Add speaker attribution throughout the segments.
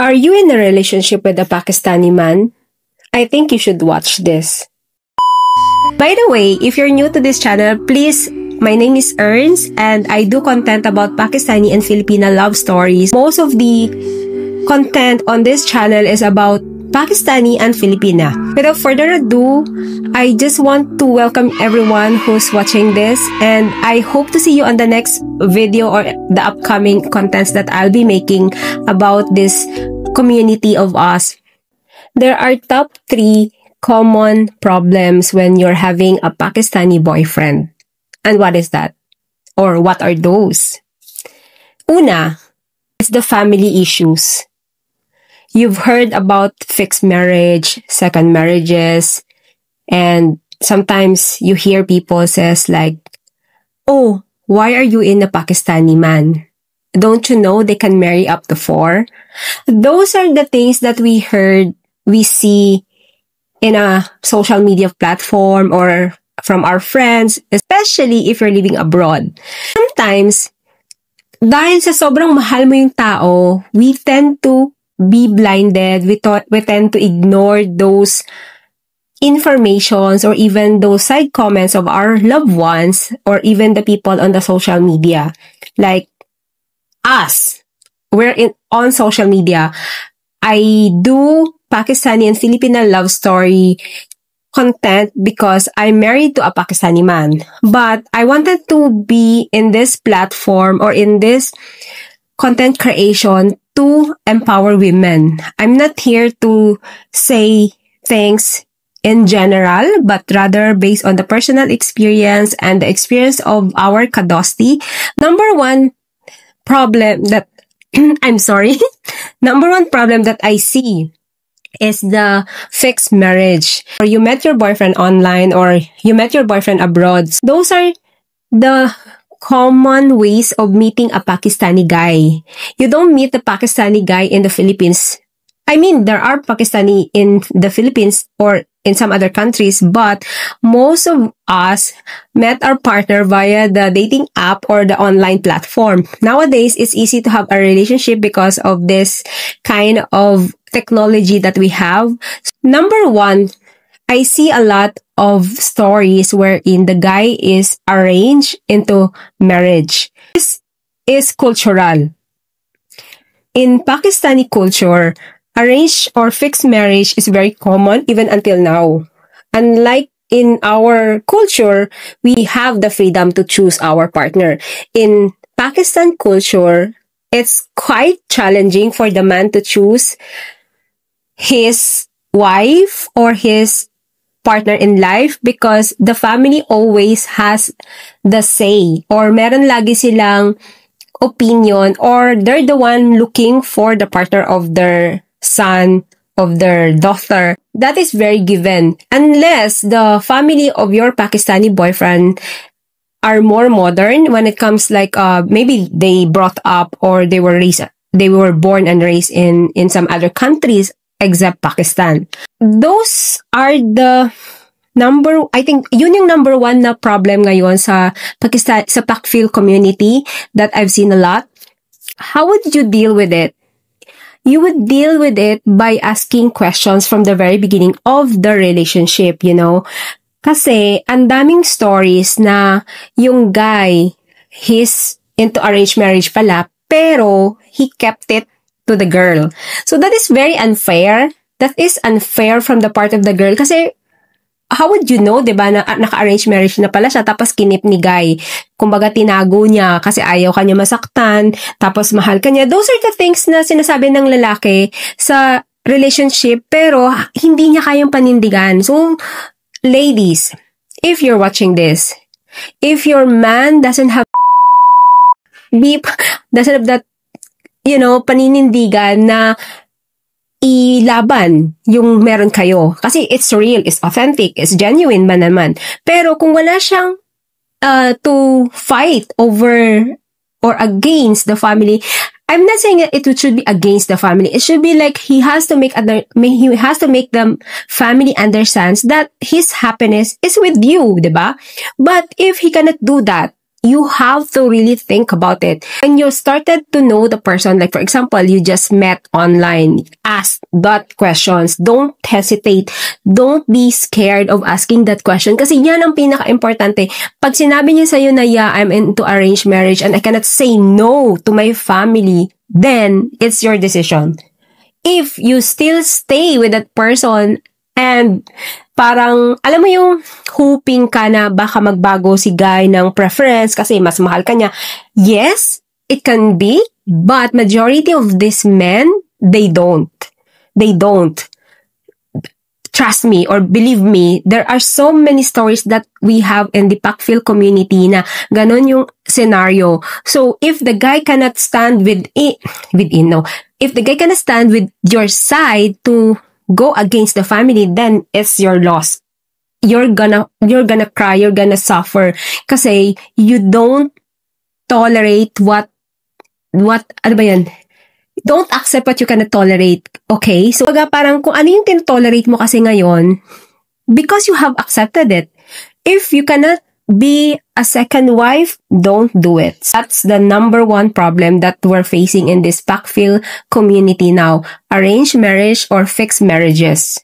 Speaker 1: Are you in a relationship with a Pakistani man? I think you should watch this. By the way, if you're new to this channel, please, my name is Ernst and I do content about Pakistani and Filipina love stories. Most of the content on this channel is about Pakistani and Filipina. Without further ado, I just want to welcome everyone who's watching this, and I hope to see you on the next video or the upcoming contents that I'll be making about this community of us. There are top 3 common problems when you're having a Pakistani boyfriend. And what is that? Or what are those? Una is the family issues. You've heard about fixed marriage, second marriages, and sometimes you hear people says like, "Oh, why are you in a Pakistani man? Don't you know they can marry up to 4? Those are the things that we heard, we see in a social media platform or from our friends, especially if you're living abroad. Sometimes, dahil sa sobrang mahal mo yung tao, we tend to be blinded. We tend to ignore those informations or even those side comments of our loved ones or even the people on the social media. Like us, on social media. I do Pakistani and Filipino love story content because I'm married to a Pakistani man. But I wanted to be in this platform or in this content creation to empower women. I'm not here to say things in general, but rather based on the personal experience and the experience of our kadosti. Number one problem that number one problem that I see is the fixed marriage. Or you met your boyfriend online or you met your boyfriend abroad. Those are the common ways of meeting a Pakistani guy. You don't meet a Pakistani guy in the Philippines. I mean, there are Pakistani in the Philippines or in some other countries, but most of us met our partner via the dating app or the online platform. Nowadays, it's easy to have a relationship because of this kind of technology that we have. Number one, I see a lot of stories wherein the guy is arranged into marriage. This is cultural. In Pakistani culture, arranged or fixed marriage is very common even until now. Unlike in our culture, we have the freedom to choose our partner. In Pakistan culture, it's quite challenging for the man to choose his wife or his partner in life because the family always has the say or meron lagi silang opinion or they're the one looking for the partner of their son, of their daughter. That is very given. Unless the family of your Pakistani boyfriend are more modern when it comes like maybe they brought up or they were born and raised in some other countries except Pakistan. Those are the I think yun yung number one na problem ngayon sa Pakistan, sa Pakfil community that I've seen a lot. How would you deal with it? You would deal with it by asking questions from the very beginning of the relationship, you know? Kasi ang daming stories na yung guy, he's into arranged marriage pala, pero he kept it to the girl. So that is very unfair. That is unfair from the part of the girl kasi how would you know, diba, na naka-arranged marriage na pala siya tapos kinip ni guy. Kumbaga tinago niya kasi ayaw kanya masaktan, tapos mahal kanya. Those are the things na sinasabi ng lalaki sa relationship pero hindi niya kayang panindigan. So, ladies, if you're watching this, if your man doesn't have that, you know, paninindigan na ilaban yung meron kayo. Kasi it's real, it's authentic, it's genuine ba naman. Pero kung wala siyang to fight over or against the family, I'm not saying that it should be against the family. It should be like he has to make the family understands that his happiness is with you, diba? But if he cannot do that, you have to really think about it. When you started to know the person, like for example, you just met online, ask that questions. Don't hesitate. Don't be scared of asking that question kasi yan ang pinaka-importante. Pag sinabi niya sa'yo na, yeah, I'm into arranged marriage and I cannot say no to my family, then it's your decision. If you still stay with that person and parang, alam mo yung hoping ka na baka magbago si guy ng preference kasi mas mahal ka niya. Yes, it can be, but majority of these men, they don't. They don't. Trust me or believe me, there are so many stories that we have in the Pakfil community na ganon yung scenario. So, if the guy cannot stand if the guy cannot stand with your side to go against the family, then it's your loss. You're gonna cry, you're gonna suffer kasi you don't tolerate what ano ba yan? Don't accept what you cannot tolerate. Okay? So, parang kung ano yung tinotolerate mo kasi ngayon, because you have accepted it. If you cannot be a second wife, don't do it. That's the number one problem that we're facing in this Pakfil community now. Arranged marriage or fixed marriages.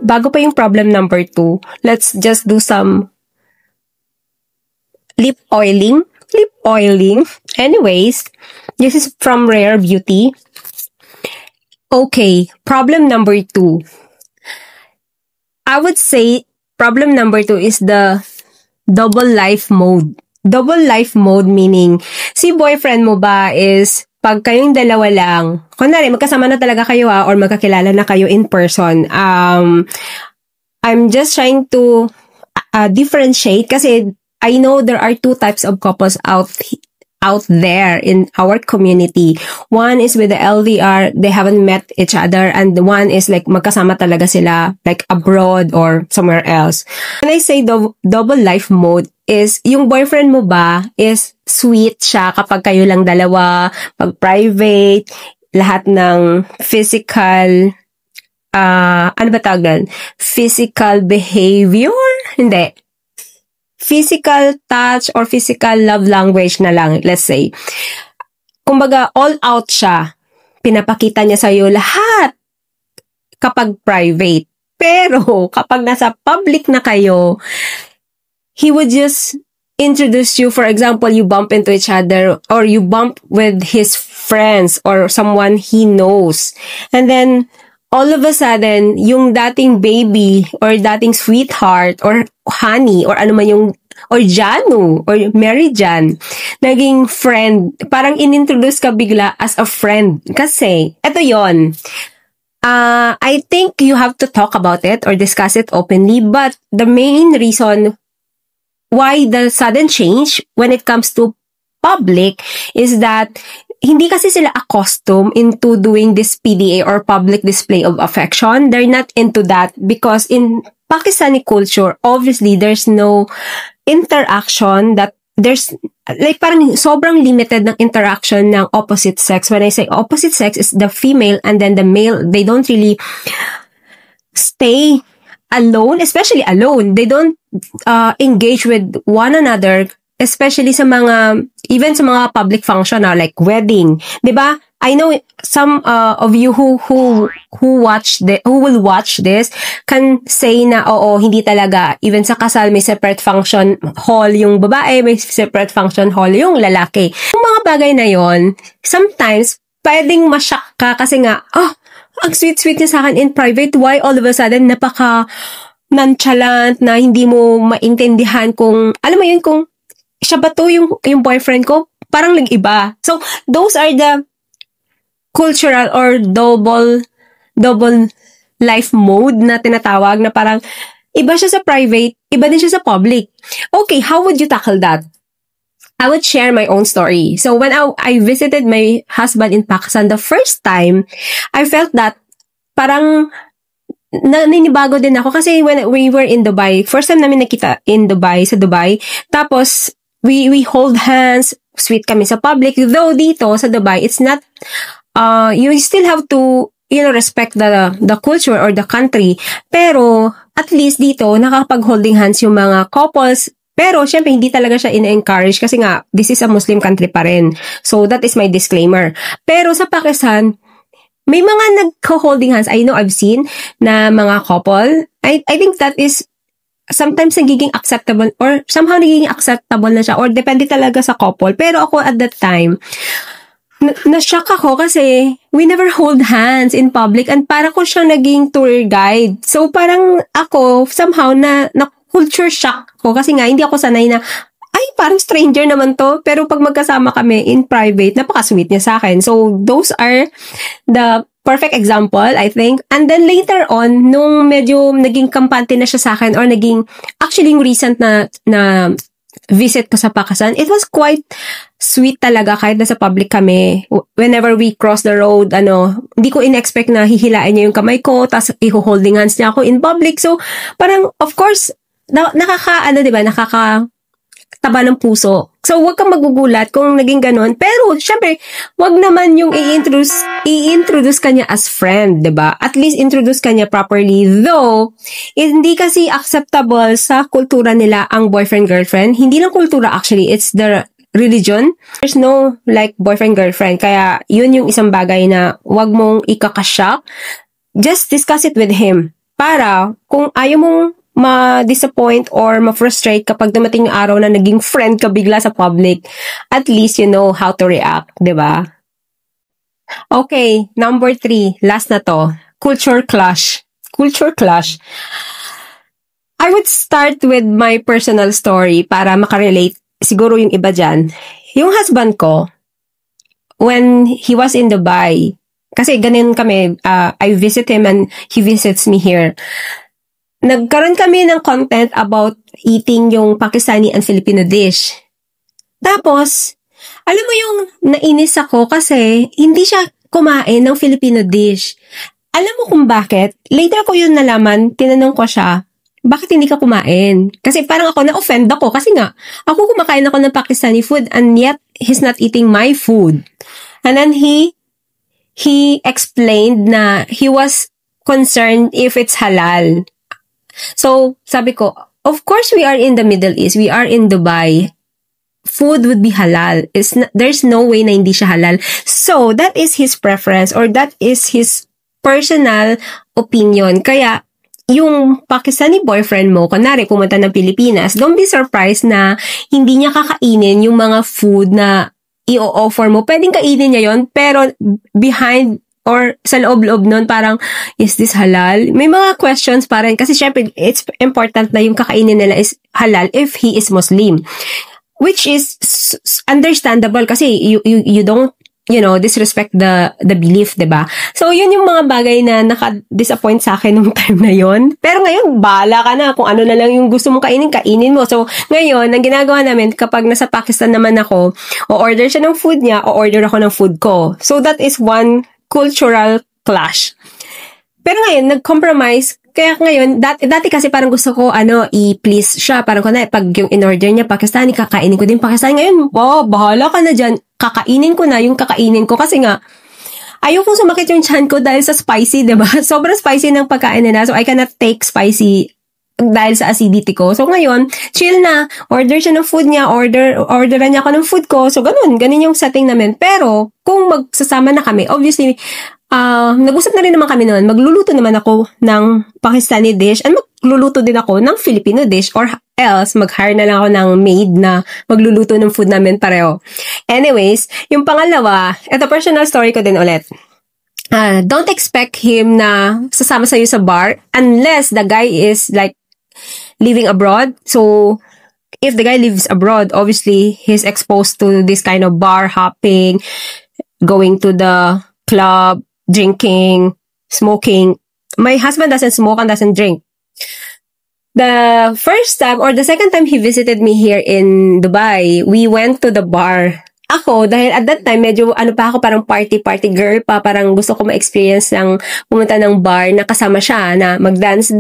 Speaker 1: Bago pa yung problem number 2, let's just do some lip oiling. Anyways, this is from Rare Beauty. Okay, problem number 2. I would say problem number 2 is the double life mode. Double life mode meaning, si boyfriend mo ba is, pag kayong dalawa lang, kunwari, magkasama na talaga kayo or magkakilala na kayo in person, I'm just trying to differentiate kasi I know there are 2 types of couples out there in our community. One is with the LDR, they haven't met each other, and one is like magkasama talaga sila like abroad or somewhere else. When I say double life mode is yung boyfriend mo ba is sweet siya kapag kayo lang dalawa, pag private, lahat ng physical ano ba tawag? Physical behavior? Hindi. Physical touch or physical love language na lang, let's say. Kumbaga, all out siya. Pinapakita niya sa'yo lahat kapag private. Pero, kapag nasa public na kayo, he would just introduce you. For example, you bump into each other or you bump with his friends or someone he knows. And then, all of a sudden, yung dating baby or dating sweetheart or honey or ano man yung, or Janu or Mary Jan, naging friend, parang inintroduce ka bigla as a friend. Kasi, eto yon. I think you have to talk about it or discuss it openly, but the main reason why the sudden change when it comes to public is that hindi kasi sila accustomed into doing this PDA or public display of affection. They're not into that because in Pakistani culture, obviously, there's no interaction that there's like parang sobrang limited ng interaction ng opposite sex. When I say opposite sex is the female and then the male, they don't really stay alone, especially alone. They don't engage with one another, especially sa mga, even sa mga public function like wedding. Diba? I know some of you who will watch this can say na oo, hindi talaga. Even sa kasal, may separate function hall yung babae, may separate function hall yung lalaki. Yung mga bagay na yon, sometimes, pwedeng masyak ka kasi nga, ang sweet-sweet niya sa akin in private. Why all of a sudden, napaka nonchalant na hindi mo maintindihan kung, alam mo yun, kung siya ba to yung boyfriend ko? Parang nag-iba. So, those are the cultural or double life mode na tinatawag na parang iba siya sa private, iba din siya sa public. Okay, how would you tackle that? I would share my own story. So, when I visited my husband in Pakistan the first time, I felt that parang naninibago din ako kasi when we were in Dubai, first time namin nakita in Dubai, sa Dubai, tapos we hold hands, sweet kami sa public. Though dito sa Dubai, it's not, you still have to, respect the culture or the country. Pero, at least dito, nakakapag-holding hands yung mga couples. Pero, syempre, hindi talaga siya in-encourage kasi nga, this is a Muslim country pa rin. So, that is my disclaimer. Pero sa Pakistan, may mga nagko-holding hands. I know I've seen na mga couple. I think that is sometimes nagiging acceptable or somehow nagiging acceptable na siya or depende talaga sa couple. Pero ako at that time, na-shock ako kasi we never hold hands in public and para ko siyang naging tour guide. So parang ako somehow na culture shock ko kasi nga hindi ako sanay na ay parang stranger naman to pero pag magkasama kami in private napaka-sweet niya sa akin. So those are the perfect example, I think. And then later on nung medyo naging kampante na siya sa akin or naging actually yung recent na visit ko sa Pakistan, it was quite sweet talaga kahit nasa public kami. Whenever we cross the road, hindi ko in-expect na hihilain niya yung kamay ko, tas i-holding hands niya ako in public. So, parang, of course, diba, nakakataba ng puso. So, wag kang magugulat kung naging ganun. Pero, syempre, wag naman yung i-introduce kanya as friend, diba? At least, introduce kanya properly. Though, hindi kasi acceptable sa kultura nila ang boyfriend-girlfriend. Hindi lang kultura, actually. It's the religion. There's no, like, boyfriend-girlfriend. Kaya, yun yung isang bagay na wag mong ikakasyak. Just discuss it with him. Para, kung ayaw mong ma-disappoint or ma-frustrate kapag dumating yung araw na naging friend ka bigla sa public, at least you know how to react, diba? Okay, number 3, last na to. Culture clash. Culture clash. I would start with my personal story para makarelate siguro yung iba dyan. Yung husband ko, when he was in Dubai, kasi ganun kami, I visit him and he visits me here. Nagkaroon kami ng content about eating yung Pakistani and Filipino dish. Tapos, alam mo yung nainis ako kasi hindi siya kumain ng Filipino dish. Alam mo kung bakit? Later ko yun nalaman, tinanong ko siya, bakit hindi ka kumain? Kasi parang ako na-offend ako kasi nga, ako kumakain ako ng Pakistani food and yet he's not eating my food. And then he explained na he was concerned if it's halal. So, sabi ko, of course we are in the Middle East. We are in Dubai. Food would be halal. There's no way na hindi siya halal. So, that is his preference or that is his personal opinion. Kaya, yung Pakistani boyfriend mo, kunwari pumunta ng Pilipinas, don't be surprised na hindi niya kakainin yung mga food na i-offer mo. Pwedeng kainin niya yon pero behind or sa loob-loob nun, parang, is this halal? May mga questions pa rin. Kasi syempre, it's important na yung kakainin nila is halal if he is Muslim. Which is understandable kasi you don't, disrespect the belief, diba? So, yun yung mga bagay na naka-disappoint sa akin nung time na yun. Pero ngayon, bahala ka na. Kung ano na lang yung gusto mong kainin mo. So, ngayon, ang ginagawa namin, kapag nasa Pakistan naman ako, o-order siya ng food niya, o-order ako ng food ko. So, that is one cultural clash. Pero ngayon, nag-compromise. Kaya ngayon, dati kasi parang gusto ko, i-please siya. Parang pag yung in-order niya, Pakistani, kakainin ko din Pakistani. Ngayon, bahala ka na dyan. Kakainin ko na yung kakainin ko. Kasi nga, ayaw kong sumakit yung chan ko dahil sa spicy, diba? Sobrang spicy ng pagkain nila. So, I cannot take spicy dahil sa acidity ko. So, ngayon, chill na. Order siya ng food niya. Orderan niya ako ng food ko. So, ganun yung setting namin. Pero, kung magsasama na kami, obviously, nag-usap na rin naman kami noon. Magluluto naman ako ng Pakistani dish and magluluto din ako ng Filipino dish or else, mag-hire na lang ako ng maid na magluluto ng food namin pareho. Anyways, yung pangalawa, ito personal story ko din ulit. Don't expect him na sasama sa'yo sa bar unless the guy is like living abroad. So, if the guy lives abroad, obviously, he's exposed to this kind of bar hopping, going to the club, drinking, smoking. My husband doesn't smoke and doesn't drink. The first time or the second time he visited me here in Dubai, we went to the bar. Ako, dahil at that time, medyo parang party girl pa, parang gusto ko ma-experience ng pumunta ng bar na kasama siya, na mag-dance.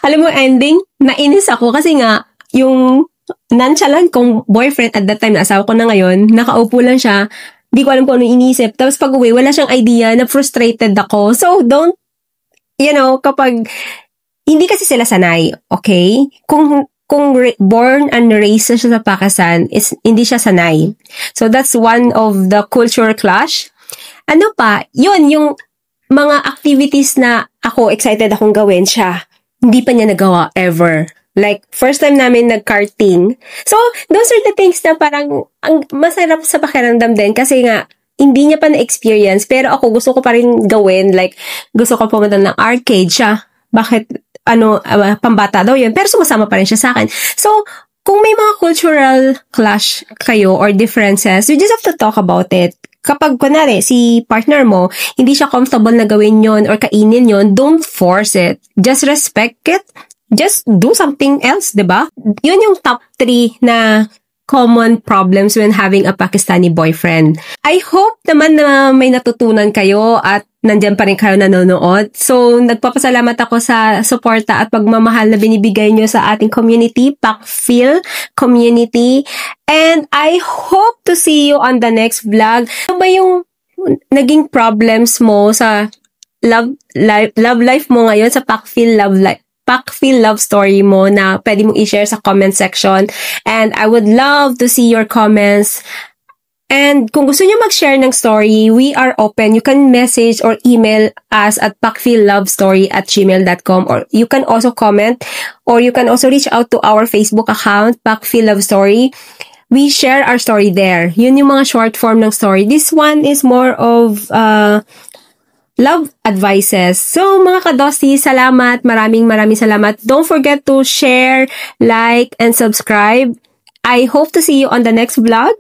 Speaker 1: Alam mo, ending, nainis ako kasi nga, yung nonchalant kong boyfriend at that time, na asawa ko na ngayon, nakaupo lang siya, di ko alam kung ano iniisip. Tapos pag uwi, wala siyang idea, na frustrated ako. So, don't, kapag hindi kasi sila sanay, okay? Kung born and raised siya sa Pakistan, hindi siya sanay. So that's one of the culture clash. Ano pa, yun, yung mga activities na ako excited akong gawin siya, hindi pa niya nagawa ever. Like, first time namin nag-karting. So, those are the things na parang ang masarap sa pakiramdam din kasi nga, hindi niya pa na-experience, pero ako gusto ko pa rin gawin. Like, gusto ko pumunta ng arcade siya. Bakit, pambata daw yun. Pero sumasama pa rin siya sa akin. So, kung may mga cultural clash kayo or differences, you just have to talk about it. Kapag, kunwari, si partner mo, hindi siya comfortable na gawin yon or kainin yon, don't force it. Just respect it. Just do something else, diba? Yun yung top 3 na common problems when having a Pakistani boyfriend. I hope naman na may natutunan kayo at nandyan pa rin kayo nanonood. So, nagpapasalamat ako sa suporta at pagmamahal na binibigay nyo sa ating community, Pakfil community. And I hope to see you on the next vlog. Ano ba yung naging problems mo sa love life mo ngayon sa Pakfil love story mo na pwede mong i-share sa comment section. And I would love to see your comments. And kung gusto niyo mag-share ng story, we are open. You can message or email us at pakfillovestory@gmail.com, or you can also comment, or you can also reach out to our Facebook account, Pakfil Love Story. We share our story there. Yun yung mga short form ng story. This one is more of love advices. So, mga kadosti, salamat. Maraming salamat. Don't forget to share, like, and subscribe. I hope to see you on the next vlog.